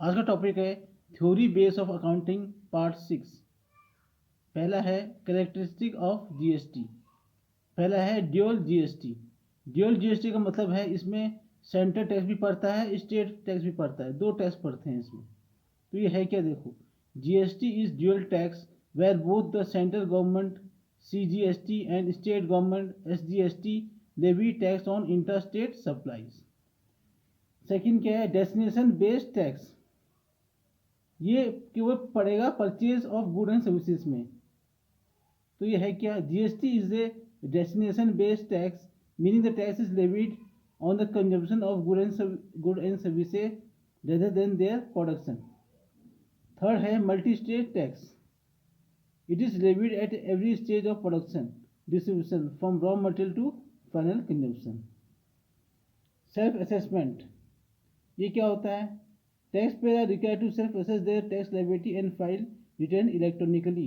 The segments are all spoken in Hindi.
आज का टॉपिक है theory base of accounting part 6। पहला है कैरेक्टरिस्टिक ऑफ जीएसटी। पहला है ड्यूअल जीएसटी। ड्यूअल जीएसटी का मतलब है इसमें सेंट्रल टैक्स भी पड़ता है, स्टेट टैक्स भी पड़ता है, दो टैक्स पड़ते हैं इसमें। तो ये है क्या, देखो, GST is dual tax where both the central government CGST and state government SGST levy tax on inter state supplies. Second क्या है, डेस्टिनेशन बेस्ड टैक्स। ये केवल पड़ेगा purchase of good and services में। तो ये है क्या, GST is a destination based tax meaning the tax is levied on the consumption of good and services rather than their production. Third है multi state tax. It is levied at every stage of production distribution from raw material to final consumption. Self assessment, ये क्या होता है, taxpayers are required to self-assess their tax liability and file return electronically.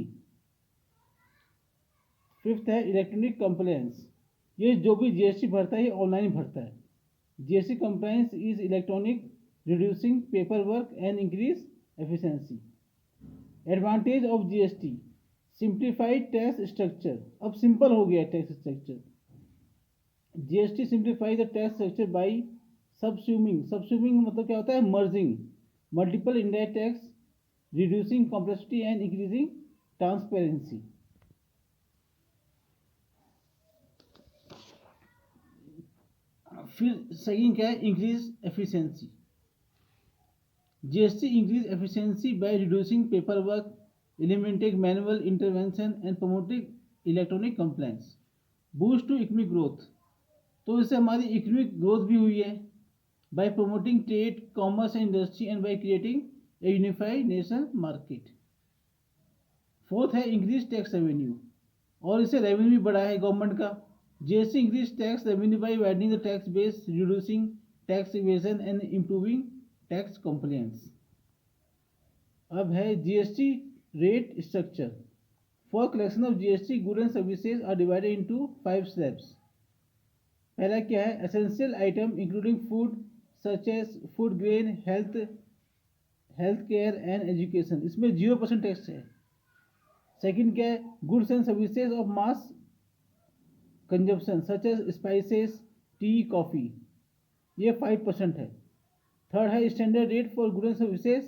Fifth है इलेक्ट्रॉनिक कंप्लायंस। ये जो भी जीएसटी भरता है ये ऑनलाइन भरता है। GST compliance is electronic reducing paper work and increase efficiency. Advantage of GST, simplified tax structure. अब सिंपल हो गया tax structure. GST simplify the tax structure by subsuming. Subsuming मतलब क्या होता है, merging multiple indirect tax, reducing complexity and increasing transparency. फिर सेकंड क्या है, increase efficiency. GST increase efficiency by reducing paper work, eliminating manual intervention and promoting electronic compliance. Boost to economic growth, तो इससे हमारी इकोनॉमिक ग्रोथ भी हुई है। by promoting trade, commerce and industry and by creating a unified national market. Fourth है इंक्रीज टैक्स रेवेन्यू, और इससे रेवेन्यू भी बढ़ा है गवर्नमेंट का। GST increase tax revenue by widening the tax base, reducing tax evasion and improving tax compliance. अब है GST rate structure. For collection of GST good and services are divided into 5 slabs. पहला क्या है, essential item including food such as food grain, health care and education, इसमें 0% टैक्स है। सेकंड क्या है, goods and services of mass consumption such as spices, tea, coffee, ये 5% है। थर्ड है standard rate for good and services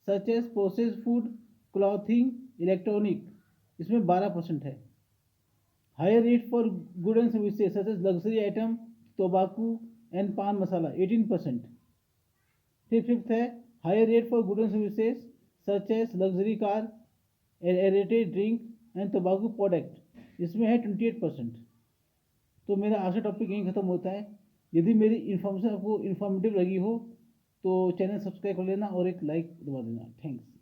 such as processed food, clothing, electronic, इसमें 12% है। Higher rate for good and services such as luxury item, tobacco and paan masala, 18%। फिर फिफ्थ है higher rate for good and services such as luxury car, aerated drink and tobacco product, इसमें है 28%। तो मेरा आज का टॉपिक यहीं ख़त्म होता है। यदि मेरी इन्फॉर्मेशन आपको इन्फॉर्मेटिव लगी हो तो चैनल सब्सक्राइब कर लेना और एक लाइक दबा देना। थैंक्स।